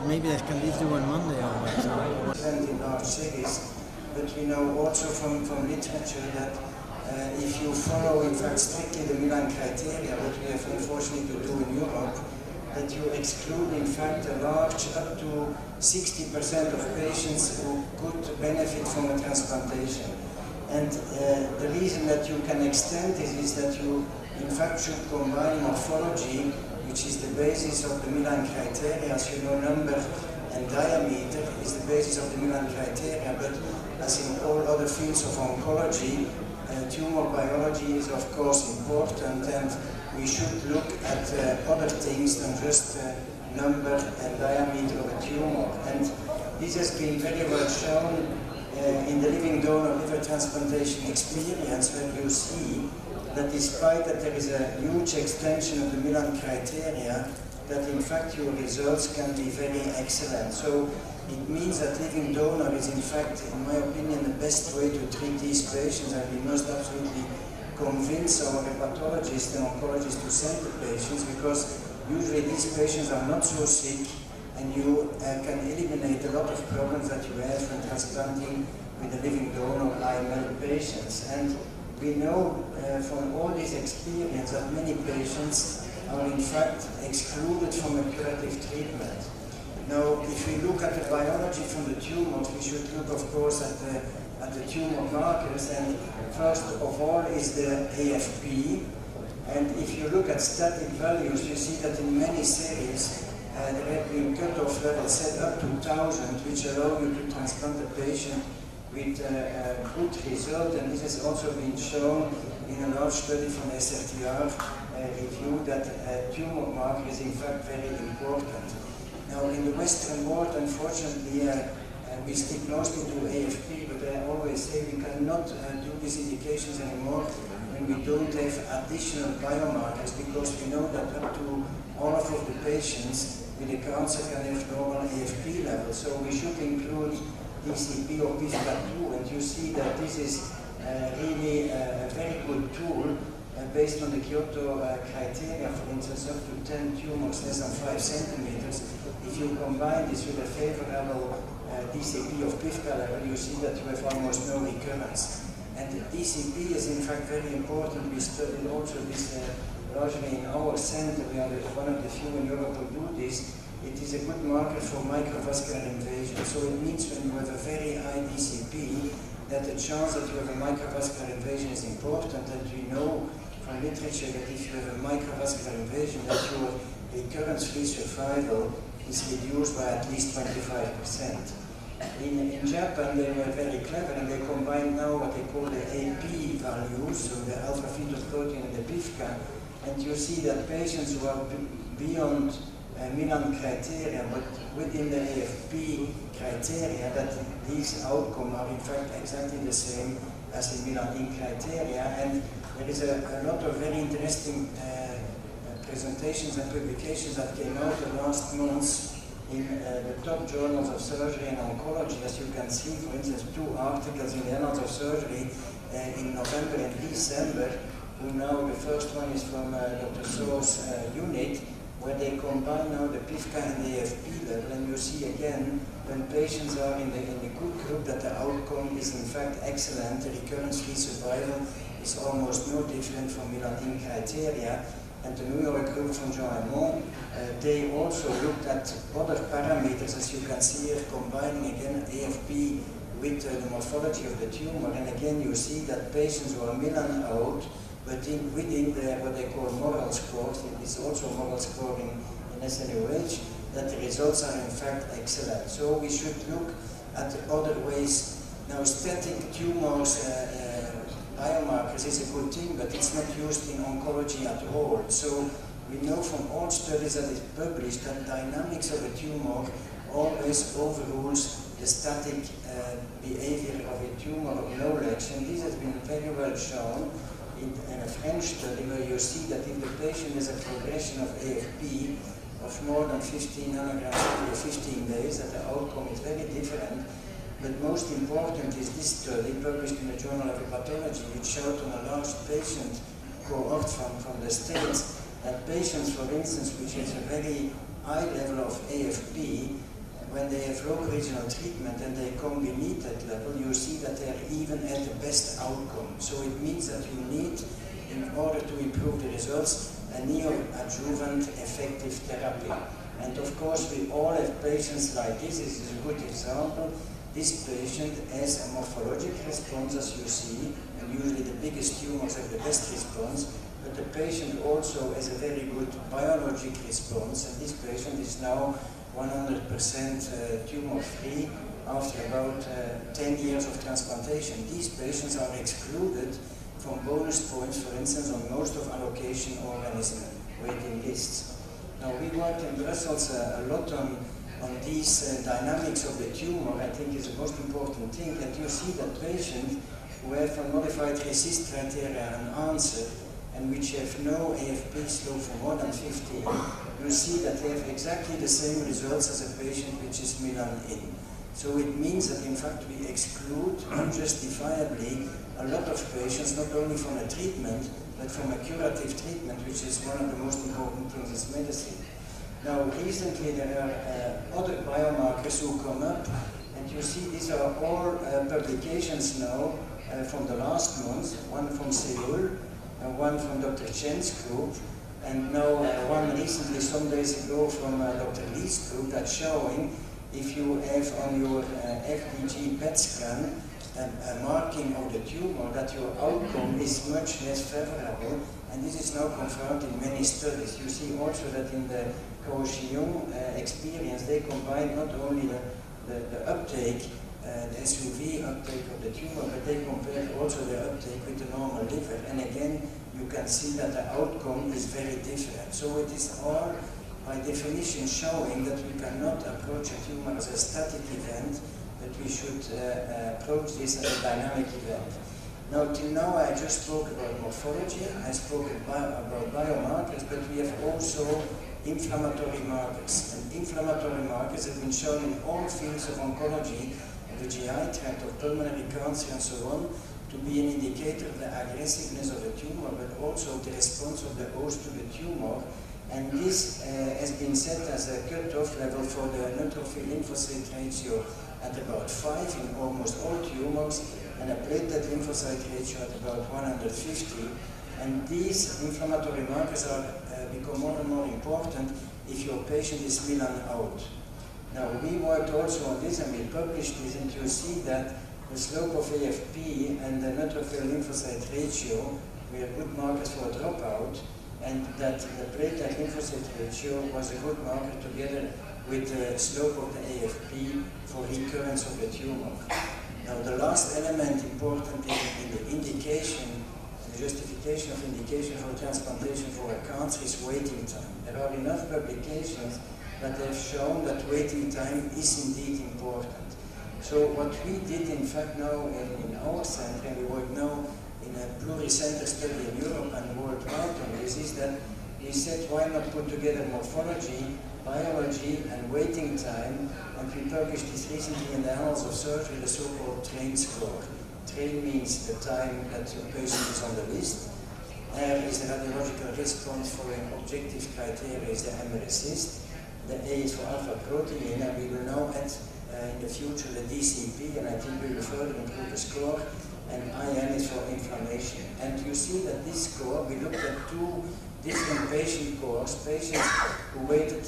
maybe I can leave you on Monday or what. In large series, but we know also from literature that if you follow in fact strictly the Milan criteria, what we have unfortunately to do in Europe, that you exclude in fact a large, up to 60% of patients who could benefit from a transplantation. And the reason that you can extend this is that you in fact should combine morphology, which is the basis of the Milan criteria. As you know, number and diameter is the basis of the Milan criteria, but as in all other fields of oncology, tumor biology is of course important, and we should look at other things than just number and diameter of a tumor. And this has been very well shown in the living donor liver transplantation experience, when you see that despite that there is a huge extension of the Milan criteria, that in fact your results can be very excellent. So it means that living donor is in fact, in my opinion, the best way to treat these patients, and we must absolutely convince our hepatologists and oncologists to send the patients, because usually these patients are not so sick, and you can eliminate a lot of problems that you have when transplanting with a living donor AML patients. And we know from all this experience that many patients are in fact excluded from a curative treatment. Now, if we look at the biology from the tumors, we should look, of course, at the tumor markers, and first of all is the AFP. And if you look at static values, you see that in many series there have been cutoff levels set up to 1,000, which allow you to transplant a patient with a good result. And this has also been shown in a large study from SRTR review that tumor marker is in fact very important. Now, in the Western world, unfortunately, we stick mostly to AFP, but I always say we cannot do these indications anymore when we don't have additional biomarkers, because we know that up to half of the patients with a cancer can have normal AFP levels. So we should include DCP or PIVKA2, and you see that this is really a very good tool based on the Kyoto criteria, for instance, up to 10 tumors less than 5 centimeters. If you combine this with a favorable DCP of PIVKA level, you see that you have almost no recurrence. And DCP is in fact very important. We studied also this largely in our center. We are one of the few in Europe who do this. It is a good marker for microvascular invasion. So it means when you have a very high DCP, that the chance that you have a microvascular invasion is important, and we know from literature that if you have a microvascular invasion, that your recurrence-free survival is reduced by at least 25%. In Japan, they were very clever, and they combined now what they call the AP values, so the alpha-fetoprotein and the PIVKA, and you see that patients who are beyond Milan criteria, but within the AFP criteria, that these outcomes are in fact exactly the same as in Milan criteria. And there is a lot of very interesting presentations and publications that came out the last months in the top journals of surgery and oncology. As you can see, for instance, 2 articles in the Annals of Surgery in November and December, who now the first one is from Dr. So's unit, where they combine now the PIVKA and the AFP level, and you see again, when patients are in the good group, that the outcome is in fact excellent. The recurrence-free survival is almost no different from Milan criteria. And the New York group from Jean Hamon, they also looked at other parameters, as you can see here, combining again AFP with the morphology of the tumor. And again, you see that patients who are Milan out, but within what they call moral scores, it is also moral scoring in SNOH, that the results are in fact excellent. So we should look at other ways. Now, static tumors, biomarkers is a good thing, but it's not used in oncology at all. So we know from all studies that is published that dynamics of a tumor always overrules the static behavior of a tumor of knowledge, and this has been very well shown in a French study, where you see that if the patient has a progression of AFP of more than 15 nanograms every 15 days, that the outcome is very different. But most important is this study published in the Journal of Hepatology, which showed on a large patient cohort from the States that patients, for instance, which has a very high level of AFP, when they have local regional treatment and they come beneath that level, you see that they are even at the best outcome. So it means that you need, in order to improve the results, a neoadjuvant effective therapy. And of course, we all have patients like this. This is a good example. This patient has a morphologic response, as you see, and usually the biggest tumors have the best response, but the patient also has a very good biologic response, and this patient is now 100% tumor-free after about 10 years of transplantation. These patients are excluded from bonus points, for instance, on most of allocation organism waiting lists. Now, we worked in Brussels a lot on these dynamics of the tumor. I think is the most important thing, that you see that patients who have a modified RECIST criteria unanswered and which have no AFP slope for more than 15, you see that they have exactly the same results as a patient which is Milan in. So it means that in fact we exclude unjustifiably a lot of patients, not only from a treatment, but from a curative treatment, which is one of the most important things in medicine. Now, recently there are other biomarkers who come up, and you see these are all publications now from the last month, one from Seoul, one from Dr. Chen's group, and now one recently, some days ago, from Dr. Lee's group, that's showing if you have on your FDG PET scan a marking of the tumor, that your outcome is much less favorable, and this is now confirmed in many studies. You see also that in the Kaohsiung experience, they combine not only the uptake, the SUV uptake of the tumor, but they compare also the uptake with the normal liver, and again, you can see that the outcome is very different. So it is all, by definition, showing that we cannot approach a tumor as a static event, but we should approach this as a dynamic event. Now, till now, I just spoke about morphology, I spoke about biomarkers, but we have also inflammatory markers. And inflammatory markers have been shown in all fields of oncology, of the GI tract, of pulmonary cancer, and so on, to be an indicator of the aggressiveness of the tumor, but also the response of the host to the tumor. And this has been set as a cutoff level for the neutrophil lymphocyte ratio at about 5 in almost all tumors, and a platelet lymphocyte ratio at about 150. And these inflammatory markers are become more and more important if your patient is Milan out. Now, we worked also on this and we published this, and you see that the slope of AFP and the neutrophil lymphocyte ratio were good markers for dropout, and that the platelet lymphocyte ratio was a good marker together with the slope of the AFP for recurrence of the tumor. Now, the last element important in the indication, the justification of indication for transplantation for a cancer is waiting time. There are enough publications that have shown that waiting time is indeed important. So what we did, in fact, now in our center, and we work now in a pluricenter study in Europe and worldwide on this, is that we said, why not put together morphology, biology, and waiting time, and we published this recently in the Annals of Surgery, the so-called TRAIN score. TRAIN means the time that the patient is on the list. R is the radiological response for an objective criteria, is the mRECIST. The A is for alpha protein, and we will now add in the future the DCP, and I think we will further improve the score, and IN is for inflammation. And you see that this score, we looked at two different patient cohorts, patients who waited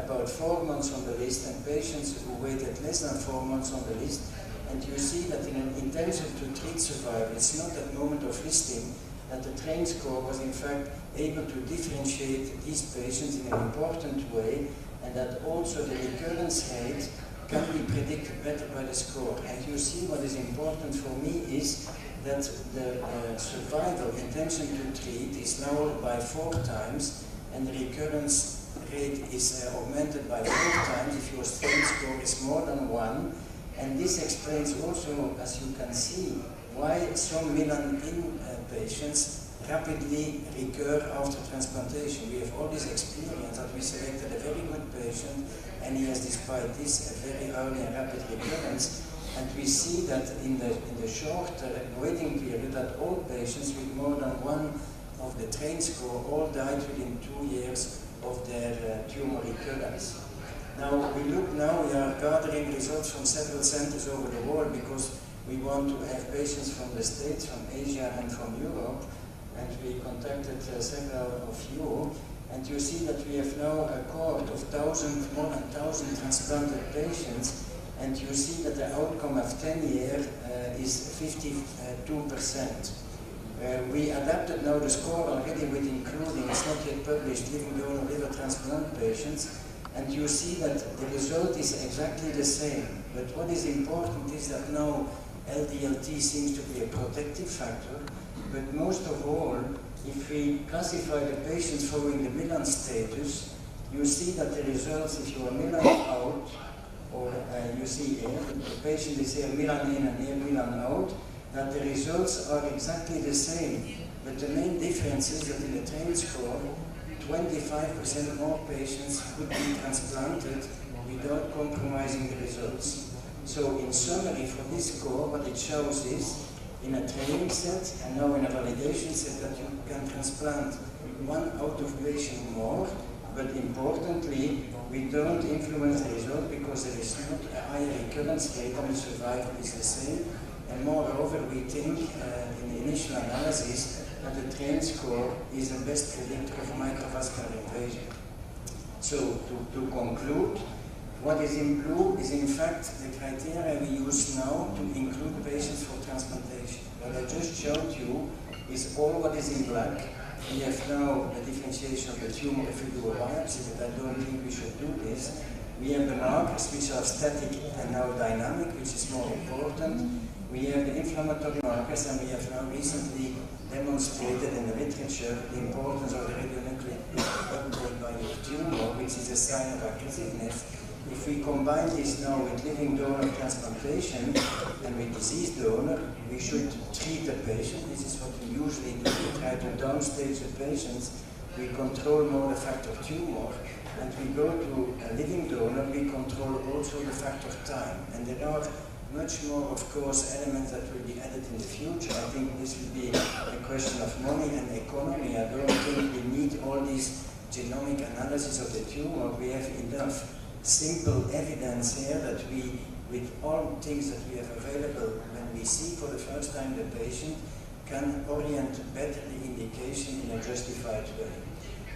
about 4 months on the list and patients who waited less than 4 months on the list. And you see that in an intention to treat survival, it's not at moment of listing, that the TRAIN score was in fact able to differentiate these patients in an important way, and that also the recurrence rate can be predicted better by the score. And you see what is important for me is that the survival intention to treat is lowered by 4 times, and the recurrence rate is augmented by 4 times if your TRAIN score is more than 1. And this explains also, as you can see, why some Milan-in patients rapidly recur after transplantation. We have all this experience that we selected a very good patient, and he has, despite this, a very early and rapid recurrence. And we see that in the short waiting period, that all patients with more than 1 of the TRAIN score all died within 2 years of their tumor recurrence. Now, we are gathering results from several centers over the world because we want to have patients from the States, from Asia and from Europe, and we contacted several of you, and you see that we have now a cohort of more than 1,000 transplanted patients, and you see that the outcome of 10 years is 52%. We adapted now the score already with including, it's not yet published, living donor liver transplant patients, and you see that the result is exactly the same. But what is important is that now LDLT seems to be a protective factor, but most of all, if we classify the patients following the Milan status, you see that the results, if you are Milan out, or you see here, the patient is here Milan in and here Milan out, that the results are exactly the same. But the main difference is that in the TRAIN score, 25% more patients could be transplanted without compromising the results. So in summary for this score, what it shows is, in a training set and now in a validation set, that you can transplant 1 out of patient more, but importantly, we don't influence the result because there is not a higher recurrence rate and the survival is the same. And moreover, we think in the initial analysis that the TRAIN score is the best predictor of microvascular invasion. So to conclude, what is in blue is in fact the criteria we use now to include patients for transplantation. What I just showed you is all what is in black. We have now a differentiation of the tumor if we do a biopsy, but I don't think we should do this. We have the markers which are static and now dynamic, which is more important. We have the inflammatory markers, and we have now recently demonstrated in the literature the importance of the radionuclide uptake by your tumor, which is a sign of aggressiveness. If we combine this now with living donor transplantation and with deceased donor, we should treat the patient. This is what we usually do. We try to downstage the patients. We control more the factor tumor, and we go to a living donor, we control also the factor time. And there are much more, of course, elements that will be added in the future. I think this will be a question of money and economy. I don't think we need all this genomic analysis of the tumor. We have enough simple evidence here that we, with all things that we have available, when we see for the first time the patient, can orient better the indication in a justified way.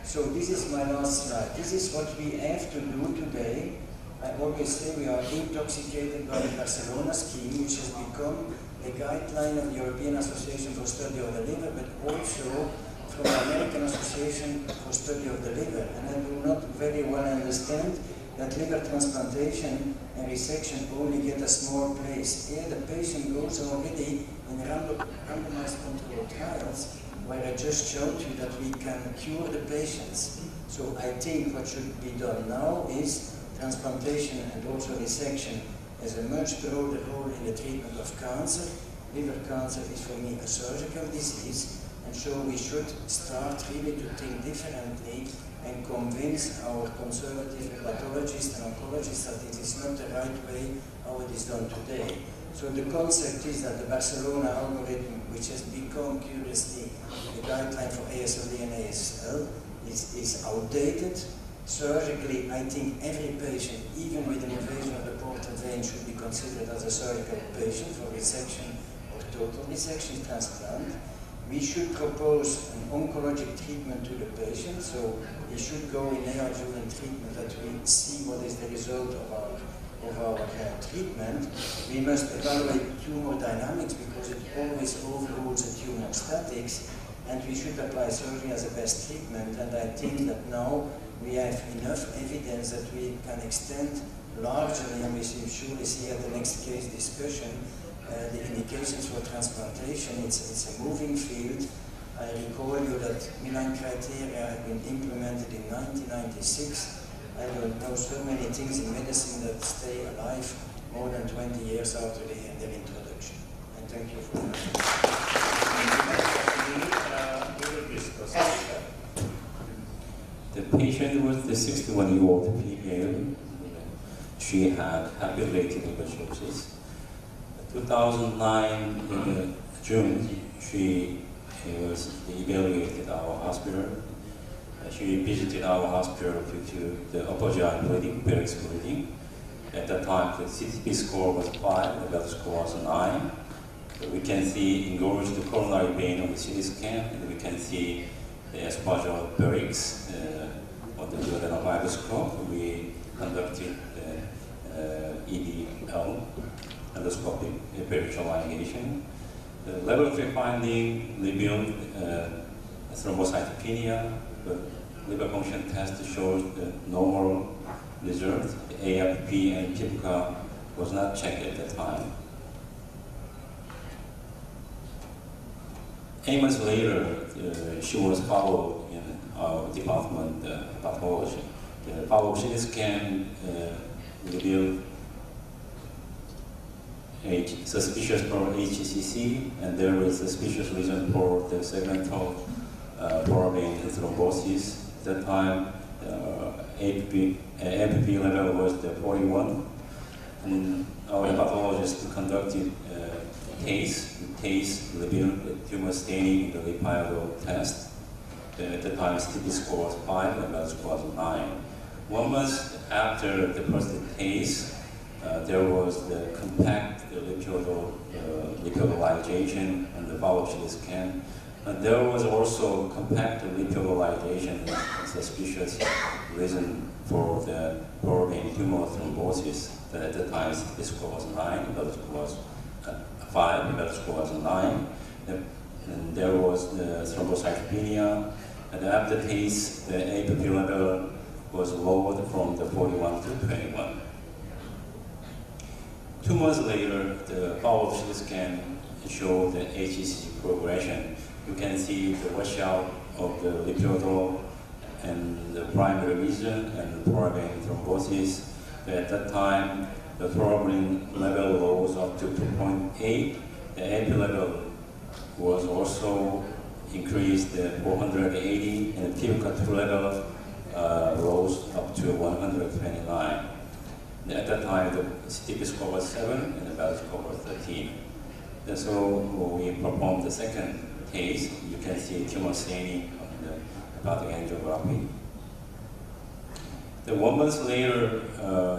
So this is my last slide. This is what we have to do today. I always say we are intoxicated by the Barcelona scheme, which has become the guideline of the European Association for Study of the Liver, but also from the American Association for Study of the Liver. And I do not very well understand that liver transplantation and resection only get a small place. Here the patient goes already in randomized controlled trials, where I just showed you that we can cure the patients. So I think what should be done now is transplantation and also resection has a much broader role in the treatment of cancer. Liver cancer is for me a surgical disease, and so we should start really to think differently and convince our conservative pathologists and oncologists that it is not the right way how it is done today. So the concept is that the Barcelona algorithm, which has become curiously the guideline for ASLD and ASL, is outdated. Surgically, I think every patient, even with an invasion of the portal vein, should be considered as a surgical patient for resection or total resection transplant. We should propose an oncologic treatment to the patient, so we should go in neoadjuvant treatment that we see what is the result of our treatment. We must evaluate tumor dynamics because it always overrules the tumor statics, and we should apply surgery as a best treatment. And I think that now we have enough evidence that we can extend largely, and we surely see at the next case discussion, the indications for transplantation. It's a moving field. I recall you that Milan criteria have been implemented in 1996. I don't know so many things in medicine that stay alive more than 20 years after their introduction. And thank you for that. The patient was the 61-year-old female. She had happy-related tuberculosis. 2009, in June, she was evaluated at our hospital. She visited our hospital due to the upper GI bleeding, Barrett's bleeding. At that time, the CTP score was 5, the belt score was 9. So we can see engorged coronary vein on the CT scan, and we can see the esophageal barracks on the duodenal fibroscope. We conducted EDL, endoscopic peritoneal ligation. The laboratory finding revealed thrombocytopenia, but liver function test shows the normal result. The AFP and PIPCA was not checked at the time. 8 months later, she was followed in our department, pathology. The follow-up CT scan revealed suspicious for HCC, and there was suspicious reason for the segmental foramen thrombosis. At that time, AFP level was the 41, and our pathologist conducted TACE revealed tumor staining in the Lipid test. At the time, CTP score was 5 and belt score was 9. 1 month after the first TACE, there was the compact lipidal ligation and the follow-up CT scan. And there was also compact lipidal ligation, suspicious reason for the foramen tumor thrombosis. At the time, CTP score was 9, belt score was 5, belt score was 9. And there was the thrombocytopenia. And after TACE, the APP level was lowered from the 41 to 21. 2 months later, the follow-up CT scan showed the HCC progression. You can see the washout of the lipidal and the primary region and the foramen thrombosis. At that time, the foramen level rose up to 2.8. The AP level was also increased to 480, and the PIVCA2 level rose up to 129. At that time, the CTP score was 7 and the belt score was 13. And so we performed the second TACE. You can see tumor staining on the hepatic angiography. Then 1 month later,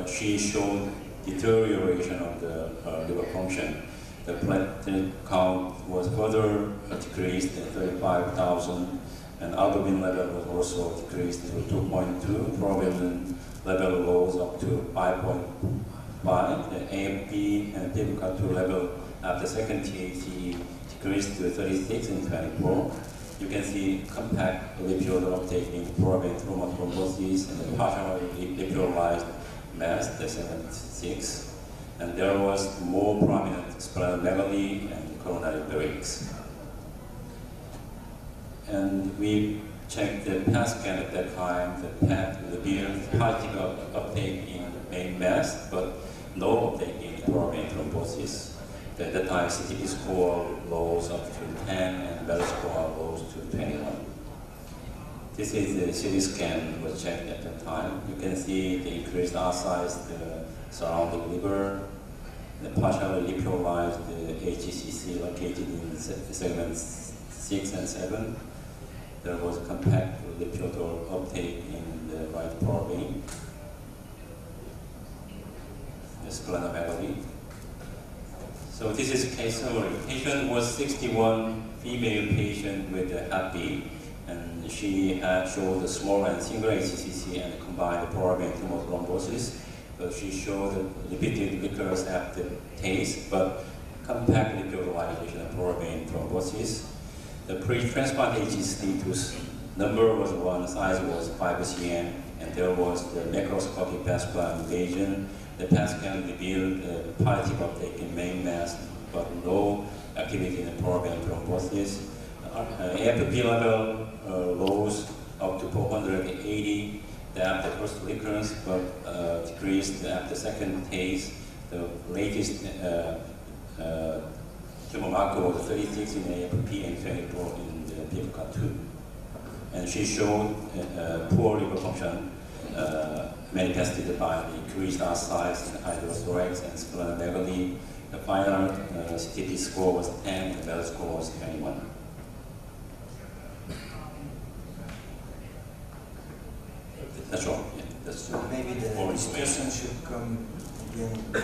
she showed deterioration of the liver function. The platelet count was further decreased to 35,000, and albumin level was also decreased to 2.2. Protein level rose up to 5.5. The AFP and PIVCA2 level after second TACE decreased to 36 and 24. You can see compact lipid uptake in foramen thrombosis and the partially lipidolized mass, the 76. And there was more prominent splenomegaly and coronary barracks. And we checked the PET scan at that time. The PET revealed partial uptake in the main mass, but no uptake in foramen thrombosis. At that time, CTP score rose up to 10 and belt score rose to 21. This is the CT scan was checked at that time. You can see the increased R size, the surrounding liver, the partially lipidolized HCC located in segments 6 and 7. There was compact lipidal uptake in the right foramen, the splenomegaly. So this is a case summary. The patient was 61, female patient with a Hep B, and she had showed a small and single HCC and combined foramen tumor thrombosis. So she showed repeated recurrence after TACE, but compact lipidolization of foramen thrombosis. The pre-transplant HCC status number was 1, size was 5 cm, and there was the macroscopic vascular invasion. The PET scan revealed positive uptake in main mass, but low activity in foramen thrombosis. AFP level rose up to 480 after first recurrence, but decreased after second TACE. The latest tumor marker was 36 in AFP and 24 in the PIVCA2. And she showed poor liver function manifested by the increased R size and hydrothorax and splenomegaly. The final CTP score was 10 and the belt score was 21. That's wrong. Yeah, that's So maybe the more discussion information. should come again